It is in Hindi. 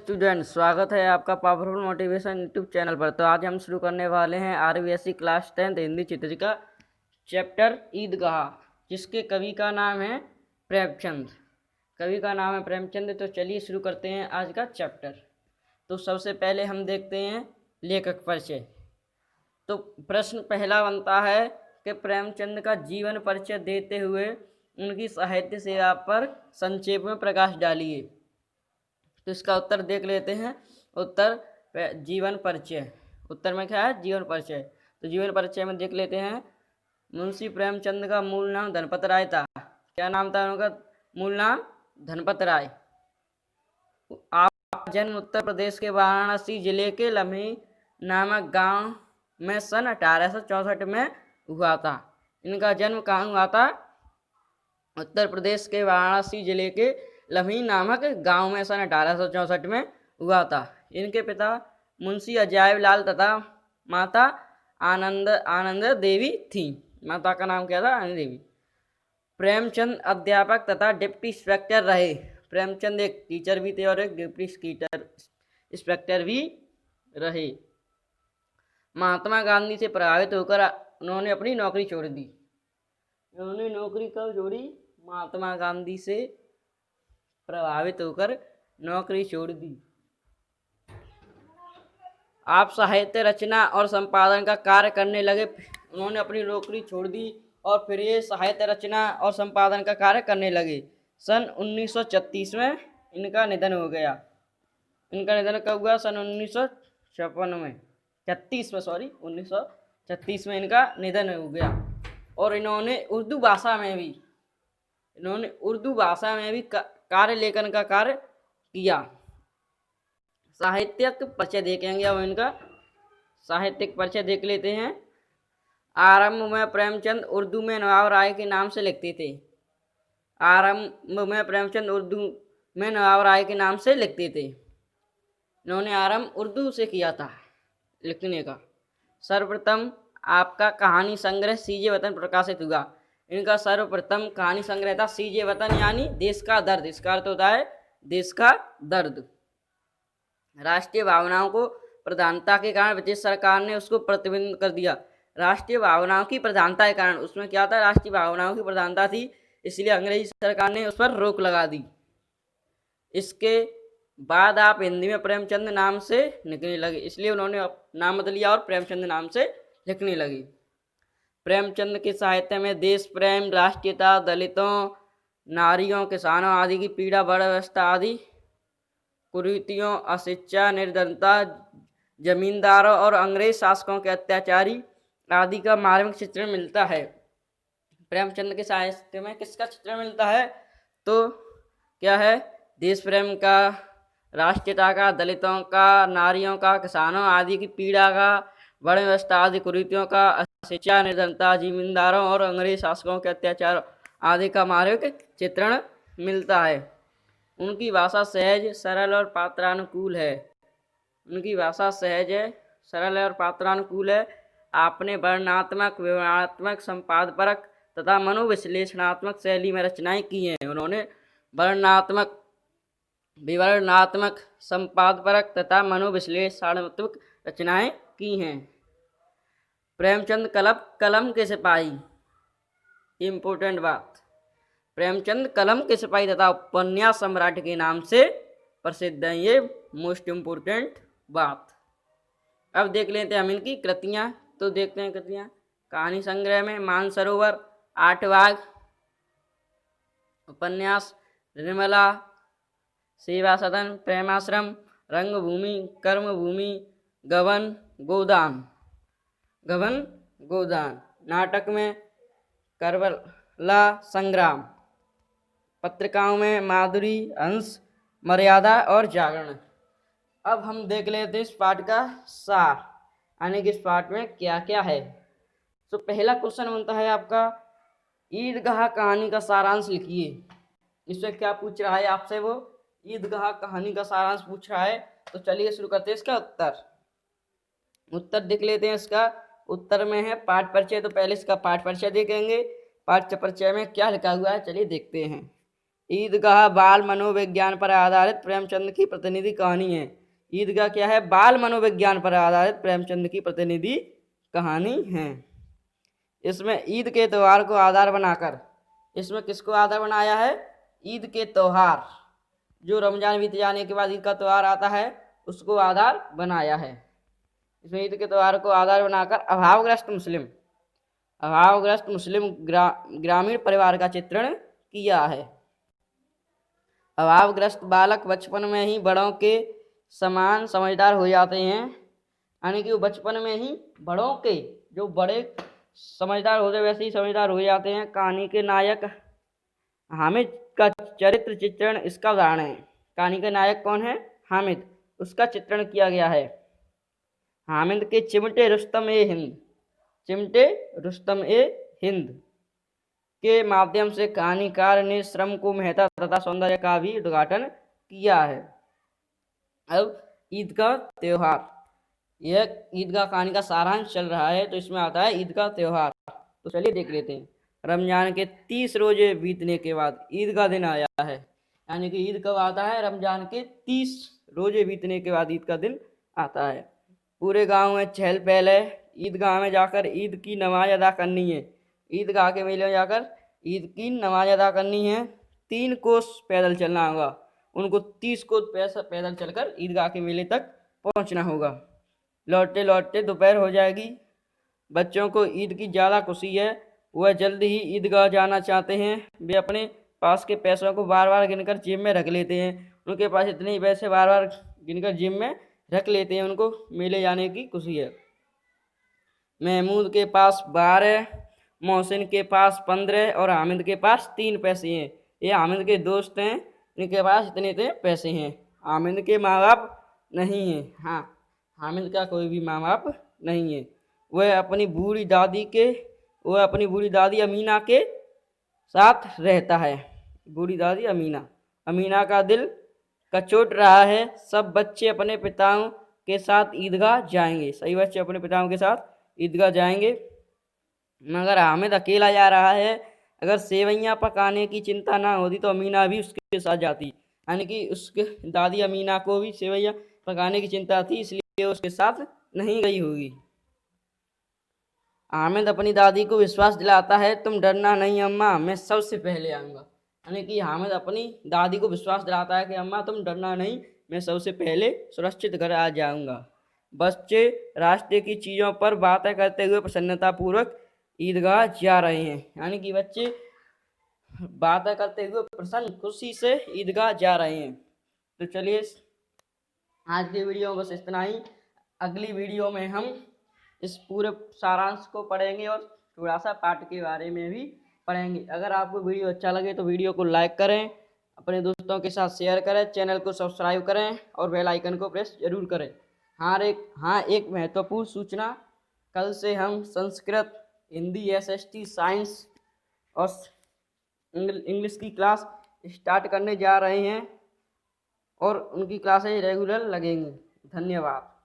स्टूडेंट, स्वागत है आपका पावरफुल मोटिवेशन यूट्यूब चैनल पर। तो आज हम शुरू करने वाले हैं आरबीएसई क्लास 10 हिंदी चित्रिका चैप्टर ईदगाह, जिसके कवि का नाम है प्रेमचंद। कवि का नाम है प्रेमचंद। तो चलिए शुरू करते हैं आज का चैप्टर। तो सबसे पहले हम देखते हैं लेखक परिचय। तो प्रश्न पहला बनता है कि प्रेमचंद का जीवन परिचय देते हुए उनकी साहित्य सेवा पर संक्षेप में प्रकाश डालिए। तो इसका उत्तर देख लेते हैं। उत्तर जीवन परिचय। उत्तर में क्या है? जीवन परिचय। तो जीवन परिचय में देख लेते हैं। मुंशी प्रेमचंद का मूल नाम धनपत राय था। क्या नाम था उनका? मूल नाम धनपत राय। आपका जन्म उत्तर प्रदेश के वाराणसी जिले के लम्ही नामक गांव में सन 1864 में हुआ था। इनका जन्म कहाँ हुआ था? उत्तर प्रदेश के वाराणसी जिले के लम्ही नामक गांव में सन 1864 में हुआ था। इनके पिता मुंशी अजायब लाल तथा माता आनंद देवी थी। माता का नाम क्या था? आनंद देवी। प्रेमचंद अध्यापक तथा डिप्टी इंस्पेक्टर रहे। प्रेमचंद एक टीचर भी थे और एक डिप्टी इंस्पेक्टर भी रहे। महात्मा गांधी से प्रभावित होकर उन्होंने अपनी नौकरी छोड़ दी। उन्होंने नौकरी कब छोड़ी? महात्मा गांधी से प्रभावित होकर नौकरी छोड़ दी। आप साहित्य रचना और संपादन का कार्य करने लगे। उन्होंने अपनी नौकरी छोड़ दी और फिर ये साहित्य रचना और संपादन का कार्य करने लगे। सन 1936 में इनका निधन हो गया। इनका निधन कब हुआ? सन 1956 में 1936 में इनका निधन हो गया। और इन्होंने उर्दू भाषा में भी कार्य लेखन का कार्य किया। साहित्यिक परिचय देखेंगे। अब इनका साहित्यिक परिचय देख लेते हैं। आरंभ में प्रेमचंद उर्दू में नवाब राय के नाम से लिखते थे। इन्होंने आरंभ उर्दू से किया था लिखने का। सर्वप्रथम आपका कहानी संग्रह सीजे वतन प्रकाशित हुआ। इनका सर्वप्रथम कहानी संग्रह था सीजे वतन, यानी देश का दर्द। इसका अर्थ होता है देश का दर्द। राष्ट्रीय भावनाओं को प्रधानता के कारण ब्रिटिश सरकार ने उसको प्रतिबंध कर दिया। राष्ट्रीय भावनाओं की प्रधानता के कारण, उसमें क्या था? राष्ट्रीय भावनाओं की प्रधानता थी, इसलिए अंग्रेजी सरकार ने उस पर रोक लगा दी। इसके बाद आप हिंदी में प्रेमचंद नाम से लिखने लगे, इसलिए उन्होंने नाम बदल लिया और प्रेमचंद नाम से लिखने लगे। प्रेमचंद के साहित्य में देश प्रेम, राष्ट्रीयता, दलितों, नारियों, किसानों आदि की पीड़ा, वर्ण व्यवस्था आदि कुरीतियों, अशिक्षा, निर्धनता, जमींदारों और अंग्रेज शासकों के अत्याचारी आदि का मार्मिक चित्रण मिलता है। प्रेमचंद के साहित्य में किसका चित्रण मिलता है? तो क्या है? देश प्रेम का, राष्ट्रीयता का, दलितों का, नारियों का, किसानों आदि की पीड़ा का, वर्ण व्यवस्था आदि कुरीतियों का, शिक्षा, निर्धनता, जमींदारों और अंग्रेज शासकों के अत्याचार आदि का मार्मिक चित्रण मिलता है। उनकी भाषा सहज, सरल और पात्रानुकूल है। आपने वर्णनात्मक, विवरणात्मक, संपादपरक तथा मनोविश्लेषणात्मक शैली में रचनाएं की हैं। उन्होंने वर्णनात्मक, विवरणात्मक, संपादपरक तथा मनोविश्लेषणात्मक रचनाएं की हैं। प्रेमचंद कलम के सिपाही। इम्पोर्टेंट बात, प्रेमचंद कलम के सिपाही तथा उपन्यास सम्राट के नाम से प्रसिद्ध हैं। ये मोस्ट इम्पोर्टेंट बात। अब देख लेते हैं हम इनकी कृतियाँ। तो देखते हैं कृतियाँ। कहानी संग्रह में मानसरोवर, 8 बाघ, उपन्यास निर्मला, सेवा सदन, प्रेमाश्रम, रंगभूमि, कर्मभूमि, गबन गोदान। नाटक में करबला संग्राम। पत्रिकाओं में माधुरी, हंस, मर्यादा और जागरण। अब हम देख लेते हैं इस पाठ का सार, यानी कि इस पाठ में क्या क्या है। तो पहला क्वेश्चन बनता है आपका, ईदगाह कहानी का सारांश लिखिए। इसमें क्या पूछ रहा है आपसे? वो ईदगाह कहानी का सारांश पूछ रहा है। तो चलिए शुरू करते हैं इसका उत्तर देख लेते हैं। इसका उत्तर में है पाठ परिचय। तो पहले इसका पाठ परिचय देखेंगे। पाठ परिचय में क्या लिखा हुआ है, चलिए देखते हैं। ईदगाह बाल मनोविज्ञान पर आधारित प्रेमचंद की प्रतिनिधि कहानी है। ईदगाह क्या है? बाल मनोविज्ञान पर आधारित प्रेमचंद की प्रतिनिधि कहानी है। इसमें ईद के त्योहार को आधार बनाकर, इसमें किसको आधार बनाया है? ईद के त्योहार, जो रमजान बीत जाने के बाद ईद का त्योहार आता है उसको आधार बनाया है। इसमें ईद के त्योहार को आधार बनाकर अभावग्रस्त मुस्लिम ग्रामीण परिवार का चित्रण किया है। अभावग्रस्त बालक बचपन में ही बड़ों के समान समझदार हो जाते हैं, यानी कि वो बचपन में ही बड़ों के, जो बड़े समझदार होते वैसे ही समझदार हो जाते हैं। कहानी के नायक हामिद का चरित्र चित्रण इसका उदाहरण है। कहानी का नायक कौन है? हामिद, उसका चित्रण किया गया है। हामिद के चिमटे रुस्तम ए हिंद के माध्यम से कहानीकार ने श्रम को महत्ता तथा सौंदर्य का भी उद्घाटन किया है। अब ईद का त्योहार, यह ईदगाह कहानी का सारांश चल रहा है, तो इसमें आता है ईद का त्योहार। तो चलिए देख लेते हैं। रमजान के 30 रोजे बीतने के बाद ईद का दिन आया है, यानी कि ईद कब आता है? रमजान के 30 रोजे बीतने के बाद ईद का दिन आता है। पूरे गांव में चहल पहल है। ईदगाह में जाकर ईद की नमाज अदा करनी है। ईदगाह के मेले में जाकर ईद की नमाज अदा करनी है। 3 कोस पैदल चलना होगा। उनको 30 कोस पैदल चलकर ईदगाह के मेले तक पहुंचना होगा। लौटते लौटते दोपहर हो जाएगी। बच्चों को ईद की ज़्यादा खुशी है, वह जल्द ही ईदगाह जाना चाहते हैं। वे अपने पास के पैसों को बार बार गिनकर जेब में रख लेते हैं। उनके पास इतने ही पैसे बार बार गिनकर जेब में रख लेते हैं, उनको मेले जाने की खुशी है। महमूद के पास 12, मोहसिन के पास 15 और हामिद के पास 3 पैसे हैं। ये हामिद के दोस्त हैं, इनके पास इतने पैसे हैं। हामिद के माँ बाप नहीं हैं। हाँ, हामिद का कोई भी माँ बाप नहीं है। वह अपनी बूढ़ी दादी अमीना के साथ रहता है। बूढ़ी दादी अमीना का दिल कचोट रहा है। सब बच्चे अपने पिताओं के साथ ईदगाह जाएंगे। सही बच्चे अपने पिताओं के साथ ईदगाह जाएंगे, मगर हामिद अकेला जा रहा है। अगर सेवैयाँ पकाने की चिंता ना होती तो अमीना भी उसके साथ जाती, यानी कि उसके दादी अमीना को भी सेवैयाँ पकाने की चिंता थी, इसलिए उसके साथ नहीं गई होगी। हामिद अपनी दादी को विश्वास दिलाता है, तुम डरना नहीं अम्मा, मैं सबसे पहले आऊँगा। यानी कि हामिद अपनी दादी को विश्वास दिलाता है कि अम्मा तुम डरना नहीं, मैं सबसे पहले सुरक्षित घर आ जाऊँगा। बच्चे रास्ते की चीज़ों पर बातें करते हुए प्रसन्नतापूर्वक ईदगाह जा रहे हैं, यानी कि बच्चे बातें करते हुए प्रसन्न खुशी से ईदगाह जा रहे हैं। तो चलिए आज की वीडियो में बस इतना ही। अगली वीडियो में हम इस पूरे सारांश को पढ़ेंगे और थोड़ा सा पाठ के बारे में भी पढ़ेंगे। अगर आपको वीडियो अच्छा लगे तो वीडियो को लाइक करें, अपने दोस्तों के साथ शेयर करें, चैनल को सब्सक्राइब करें और बेल आइकन को प्रेस जरूर करें। एक महत्वपूर्ण सूचना, कल से हम संस्कृत, हिंदी, SST, साइंस और इंग्लिश की क्लास स्टार्ट करने जा रहे हैं और उनकी क्लासेज रेगुलर लगेंगी। धन्यवाद।